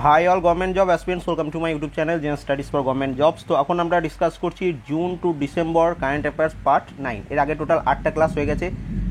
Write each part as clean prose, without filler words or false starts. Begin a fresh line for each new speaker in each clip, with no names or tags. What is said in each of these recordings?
High all government job aspirants, welcome to my YouTube channel gen studies for government jobs. তো এখন আমরা discuss করছি June to December current affairs part 9। এর আগে total 8টা class হয়ে গেছে।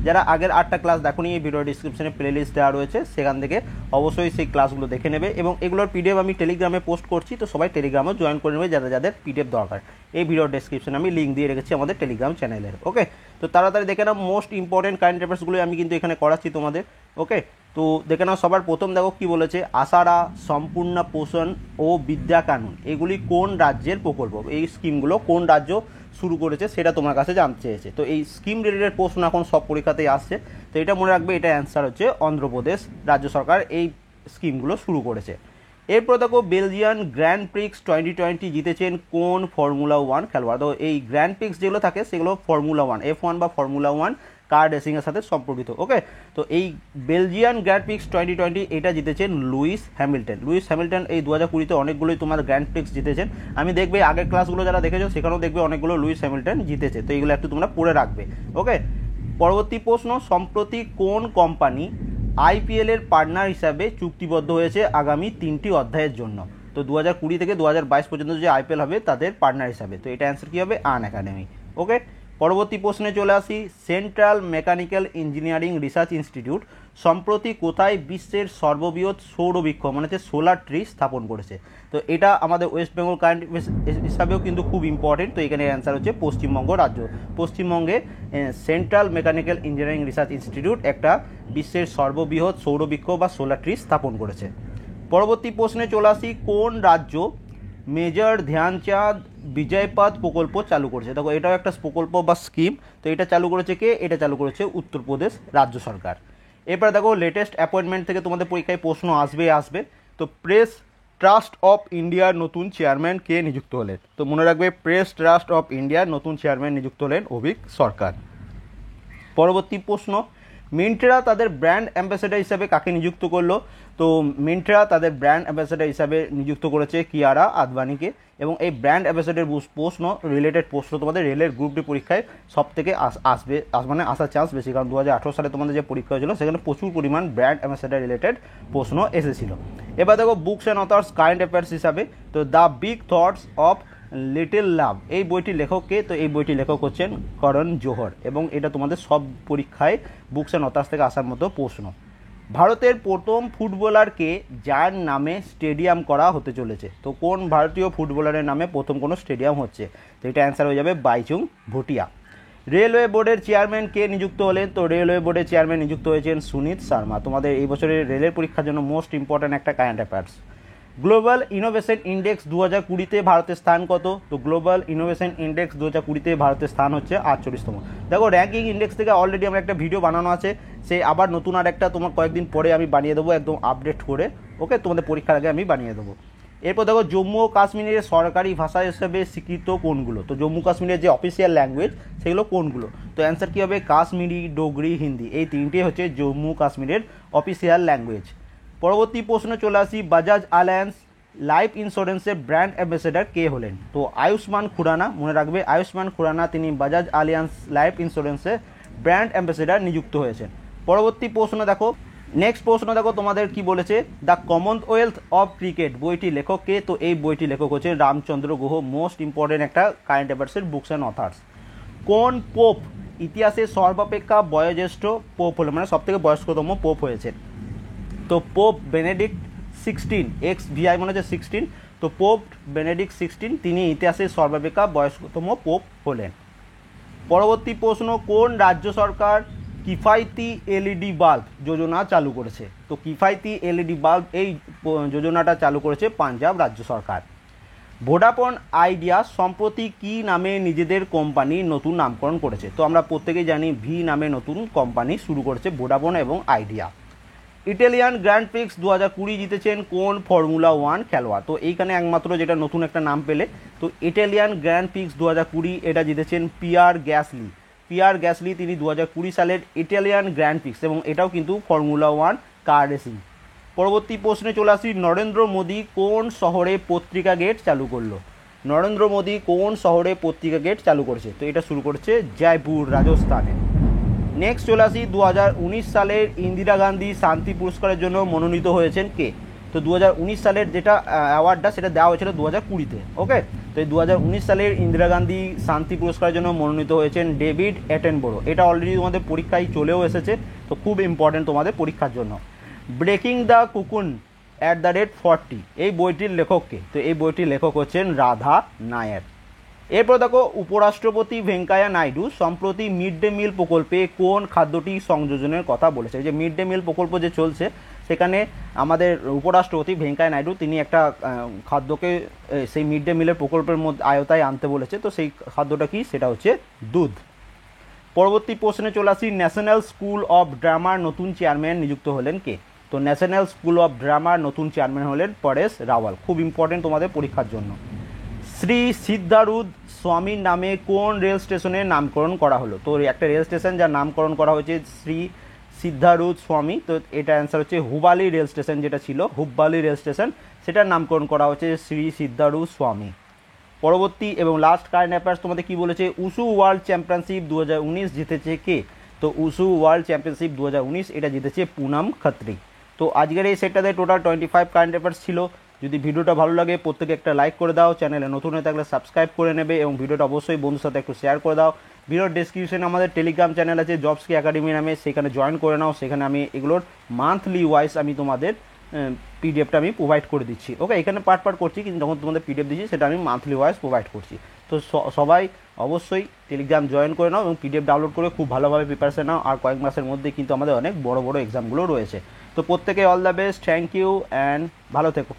যারা আগের 8টা ক্লাস দেখোনি, এই ভিডিও ডিসক্রিপশনে প্লেলিস্ট দেওয়া রয়েছে, সেখান থেকে অবশ্যই সেই ক্লাসগুলো দেখে নেবে। এবং এগুলোর পিডিএফ আমি টেলিগ্রামে পোস্ট করছি, তো সবাই টেলিগ্রামও জয়েন করে নেবে যাদের যাদের পিডিএফ দরকার। এই ভিডিও ডিসক্রিপশনে আমি লিঙ্ক দিয়ে রেখেছি আমাদের টেলিগ্রাম চ্যানেলের। ওকে, তো তাড়াতাড়ি দেখে নাও মোস্ট ইম্পর্টেন্ট কারেন্ট অ্যাফেয়ার্সগুলো আমি কিন্তু এখানে করাচ্ছি তোমাদের। ওকে, তো দেখে নাও। সবার প্রথম দেখো কি বলেছে, আশারা, সম্পূর্ণ পোষণ ও বিদ্যা কানুন এগুলি কোন রাজ্যের প্রকল্প? এই স্কিমগুলো কোন রাজ্য শুরু করেছে সেটা তোমার কাছে জানতে চেয়েছে। তো এই স্কিম রিলেটেড প্রশ্ন এখন সব পরীক্ষাতেই আসছে, তো এটা মনে রাখবে, এটা অ্যান্সার হচ্ছে অন্ধ্রপ্রদেশ রাজ্য সরকার এই স্কিমগুলো শুরু করেছে। এরপর দেখো, বেলজিয়ান গ্র্যান্ড প্রিক্স 2020 জিতেছেন কোন ফর্মুলা 1 খেলোয়াড়? তো এই গ্র্যান্ড প্রিক্স যেগুলো থাকে সেগুলো ফর্মুলা 1, F1 বা ফর্মুলা 1 কার রেসিংয়ের সাথে সম্পর্কিত। ওকে, তো এই বেলজিয়ান গ্র্যান্ড প্রিক্স 2020 এটা জিতেছেন লুইস হ্যামিল্টন। লুইস হ্যামিল্টন এই 2020-তে অনেকগুলোই তোমার গ্র্যান্ড প্রিক্স জিতেছেন। আমি দেখবে আগের ক্লাসগুলো যারা দেখেছো সেখানেও দেখবে অনেকগুলো লুইস হ্যামিল্টন জিতেছে, তো এইগুলো একটু তোমরা পড়ে রাখবে। ওকে, পরবর্তী প্রশ্ন, সম্প্রতি কোন কোম্পানি আইপিএল এর পার্টনার হিসাবে চুক্তিবদ্ধ হয়েছে আগামী 3টি অধ্যায়ের জন্য? তো 2020 থেকে 2022 পর্যন্ত যে আইপিএল হবে তাদের পার্টনার হিসাবে, তো এটা অ্যান্সার কী হবে? আন একাডেমি। ওকে, পরবর্তী প্রশ্নে চলে আসি, central mechanical engineering research institute সম্প্রতি কোথায় বিশ্বের সর্ববৃহৎ সৌরবৃক্ষ মানে হচ্ছে সোলার ট্রি স্থাপন করেছে? তো এটা আমাদের ওয়েস্ট বেঙ্গল কারেন্ট হিসাবেও কিন্তু খুব ইম্পর্টেন্ট। তো এখানে অ্যান্সার হচ্ছে পশ্চিমবঙ্গ রাজ্য। পশ্চিমবঙ্গে central mechanical engineering research institute একটা বিশ্বের সর্ববৃহৎ সৌরবৃক্ষ বা সোলার ট্রি স্থাপন করেছে। পরবর্তী প্রশ্নে চলে আসি, কোন রাজ্য মেজর ধ্যানচাঁদ বিজয়পথ প্রকল্প চালু করেছে? দেখো এটাও একটা প্রকল্প বা স্কিম, তো এটা চালু করেছে কে? এটা চালু করেছে উত্তরপ্রদেশ রাজ্য সরকার। এরপর দেখো, লেটেস্ট অ্যাপয়েন্টমেন্ট থেকে তোমাদের পরীক্ষায় প্রশ্ন আসবে। তো প্রেস ট্রাস্ট অফ ইন্ডিয়ার নতুন চেয়ারম্যান কে নিযুক্ত হলেন? তো মনে রাখবে, প্রেস ট্রাস্ট অফ ইন্ডিয়ার নতুন চেয়ারম্যান নিযুক্ত হলেন অভিক সরকার। পরবর্তী প্রশ্ন, মিন্ট্রা তাদের ব্র্যান্ড অ্যাম্বাসেডার হিসাবে কাকে নিযুক্ত করলো? তো মিন্ট্রা তাদের ব্র্যান্ড অ্যাম্বাসেডার হিসাবে নিযুক্ত করেছে কিয়ারা আদবানিকে। এবং এই ব্র্যান্ড অ্যাম্বাসেডার প্রশ্ন রিলেটেড প্রশ্ন তোমাদের রেলের গ্রুপ ডি পরীক্ষায় সব থেকে মানে আসার চান্স বেশি, কারণ 2018 সালে তোমাদের যে পরীক্ষা হয়েছিল সেখানে প্রচুর পরিমাণ ব্র্যান্ড অ্যাম্বাসেডার রিলেটেড প্রশ্ন এসেছিল। এবার দেখো, books and authors current affairs হিসাবে, তো the big thoughts of little love এই বইটির লেখককে? তো এই বইটির লেখক হচ্ছেন করণ জোহর, এবং এটা তোমাদের সব পরীক্ষায় বুকস অ্যান্ড অথার্স থেকে আসার মতো প্রশ্ন। ভারতের প্রথম ফুটবলারকে যার নামে স্টেডিয়াম করা হতে চলেছে? তো কোন ভারতীয় ফুটবলারের নামে প্রথম কোনো স্টেডিয়াম হচ্ছে? তো এটা অ্যান্সার হয়ে যাবে বাইচুং ভুটিয়া। রেলওয়ে বোর্ডের চেয়ারম্যান কে নিযুক্ত হলেন? তো রেলওয়ে বোর্ডের চেয়ারম্যান নিযুক্ত হয়েছেন সুনীত শর্মা। তোমাদের এই বছরের রেলের পরীক্ষার জন্য মোস্ট ইম্পর্ট্যান্ট একটা current affairs. Global innovation index 2020-তে ভারতের স্থান কত? তো গ্লোবাল ইনোভেশন ইন্ডেক্স 2020-তে ভারতের স্থান হচ্ছে 48তম। দেখো, র্যাঙ্কিং ইন্ডেক্স থেকে অলরেডি আমার একটা ভিডিও বানানো আছে, সে আবার নতুন আর একটা তোমার কয়েকদিন পরে আমি বানিয়ে দেবো, একদম আপডেট করে। ওকে, তোমাদের পরীক্ষার আগে আমি বানিয়ে দেবো। এরপর দেখো, জম্মু ও কাশ্মীরের সরকারি ভাষা হিসেবে স্বীকৃত কোনগুলো? তো জম্মু কাশ্মীরের যে অফিসিয়াল ল্যাঙ্গুয়েজ সেগুলো কোনগুলো? তো অ্যান্সার কী হবে? কাশ্মীরি, ডোগরি, হিন্দি, এই তিনটে হচ্ছে জম্মু কাশ্মীরের অফিসিয়াল ল্যাঙ্গুয়েজ। পরবর্তী প্রশ্নে চলে আসি, বাজাজ আলায়েন্স লাইফ ইন্স্যুরেন্সের ব্র্যান্ড অ্যাম্বাসেডার কে হলেন? তো আয়ুষ্মান খুরানা। মনে রাখবে, আয়ুষ্মান খুরানা তিনি বাজাজ আলিয়ান্স লাইফ ইন্স্যুরেন্সের ব্র্যান্ড অ্যাম্বাসেডার নিযুক্ত হয়েছেন। পরবর্তী প্রশ্ন দেখো, নেক্সট প্রশ্ন দেখো তোমাদের কি বলেছে, দ্য কমনওয়েলথ অফ ক্রিকেট বইটি লেখক কে? তো এই বইটি লেখক হচ্ছে রামচন্দ্র গুহ। মোস্ট ইম্পর্টেন্ট একটা কারেন্ট অ্যাফেয়ার্সের বুকস অ্যান্ড অথার্স। কোন পোপ ইতিহাসে সর্বাপেক্ষা বয়োজ্যেষ্ঠ পোপ হলো, মানে সব থেকে বয়স্কতম পোপ হয়েছেন? তো পোপ বেনেডিক্ট 16, XVI মানে হচ্ছে 16, তো পোপ বেনেডিক্ট 16 তিনি ইতিহাসে সর্বাপেক্ষা বয়স্কতম পোপ হলেন। পরবর্তী প্রশ্ন, কোন রাজ্য সরকার কিফাইতি এলইডি বাল্ব যোজনা চালু করেছে? তো কিফাইতি এলইডি বাল্ব এই যোজনাটা চালু করেছে পাঞ্জাব রাজ্য সরকার। ভোডাফোন আইডিয়া সম্প্রতি কি নামে নিজেদের কোম্পানি নতুন নামকরণ করেছে? তো আমরা প্রত্যেকেই জানি ভি নামে নতুন কোম্পানি শুরু করেছে ভোডাফোন এবং আইডিয়া। ইটালিয়ান গ্র্যান্ড প্রিক্স 2020 জিতেছেন কোন ফর্মুলা 1 খেলোয়াড়? তো এইখানে একমাত্র যেটা নতুন একটা নাম পেলে, তো ইটালিয়ান গ্র্যান্ড প্রিক্স 2020 এটা জিতেছেন পিয়ার গ্যাসলি। পিয়ার গ্যাসলি তিনি 2020 সালের ইটালিয়ান গ্র্যান্ড প্রিক্স, এবং এটাও কিন্তু ফর্মুলা 1 কার রেসিং। পরবর্তী প্রশ্নে চলে আসি, নরেন্দ্র মোদী কোন শহরে পত্রিকা গেট চালু করলো? নরেন্দ্র মোদী কোন শহরে পত্রিকা গেট চালু করেছে? তো এটা শুরু করেছে জয়পুর রাজস্থানে। নেক্সট চলে আসি, 2019 সালের ইন্দিরা গান্ধী শান্তি পুরস্কারের জন্য মনোনীত হয়েছেন কে? তো 2019 সালের যেটা অ্যাওয়ার্ডটা সেটা দেওয়া হয়েছিল 2020-তে। ওকে, তো এই 2019 সালের ইন্দিরা গান্ধী শান্তি পুরস্কারের জন্য মনোনীত হয়েছেন ডেভিড অ্যাটেনবরো। এটা অলরেডি তোমাদের পরীক্ষায় চলেও এসেছে, তো খুব ইম্পর্টেন্ট তোমাদের পরীক্ষার জন্য। ব্রেকিং দ্য কুকুন @40 এই বইটির লেখককে? তো এই বইটির লেখক হচ্ছেন রাধা নায়ার। এরপর দেখো, উপরাষ্ট্রপতি ভেঙ্কাইয়া নাইডু সম্প্রতি মিড ডে মিল প্রকল্পে কোন খাদ্যটি সংযোজনের কথা বলেছে? এই যে মিড ডে মিল প্রকল্প যে চলছে, সেখানে আমাদের উপরাষ্ট্রপতি ভেঙ্কাইয়া নাইডু তিনি একটা খাদ্যকে সেই মিড ডে মিলের প্রকল্পের মধ্যে আয়তায় আনতে বলেছে। তো সেই খাদ্যটা কি? সেটা হচ্ছে দুধ। পরবর্তী প্রশ্নে চলে আসি, ন্যাশনাল স্কুল অফ ড্রামার নতুন চেয়ারম্যান নিযুক্ত হলেন কে? তো ন্যাশনাল স্কুল অফ ড্রামার নতুন চেয়ারম্যান হলেন পরেশ রাওয়াল। খুব ইম্পর্টেন্ট তোমাদের পরীক্ষার জন্য। শ্রী সিদ্ধারুধ স্বামীর নামে কোন রেল স্টেশনের নামকরণ করা হলো? তো একটা রেল স্টেশন যার নামকরণ করা হয়েছে শ্রী সিদ্ধারুধ স্বামী, তো এটা অ্যান্সার হচ্ছে হুবালি রেল স্টেশন, যেটা ছিল হুব্বালি রেল স্টেশন, সেটার নামকরণ করা হচ্ছে শ্রী সিদ্ধারুধ স্বামী। পরবর্তী এবং লাস্ট কারেন্ট অ্যাফেয়ার্স তোমাদের কি বলেছে? উশু ওয়ার্ল্ড চ্যাম্পিয়নশিপ 2019 জিতেছে কে? তো উশু ওয়ার্ল্ড চ্যাম্পিয়নশিপ 2019 এটা জিতেছে পুনাম খত্রি। তো আজকের এই সেটটাতে টোটাল 25 কারেন্ট অ্যাফেয়ার্স ছিল। যদি ভিডিওটা ভালো লাগে প্রত্যেকে একটা লাইক করে দাও, চ্যানেলে নতুন হয়ে থাকলে সাবস্ক্রাইব করে নেবে এবং ভিডিওটা অবশ্যই বন্ধুর সাথে একটু শেয়ার করে দাও। ভিডিওর ডেসক্রিপশনে আমাদের টেলিগ্রাম চ্যানেল আছে জবস কি একাডেমি নামে, সেখানে জয়েন করে নাও। সেখানে আমি এগুলোর মান্থলি ওয়াইজ আমি তোমাদের পিডিএফটা আমি প্রোভাইড করে দিচ্ছি। ওকে, এখানে পার্ট করছি, কিন্তু যখন তোমাদের পিডিএফ দিচ্ছি সেটা আমি মান্থলি ওয়াইজ প্রোভাইড করছি। তো সবাই অবশ্যই টেলিগ্রাম জয়েন করে নাও এবং পিডিএফ ডাউনলোড করে খুব ভালোভাবে প্রিপারেশন নাও। আর কয়েক মাসের মধ্যে কিন্তু আমাদের অনেক বড় বড় এক্সামগুলো রয়েছে। তো প্রত্যেকে all the best, thank you and ভালো থেকো।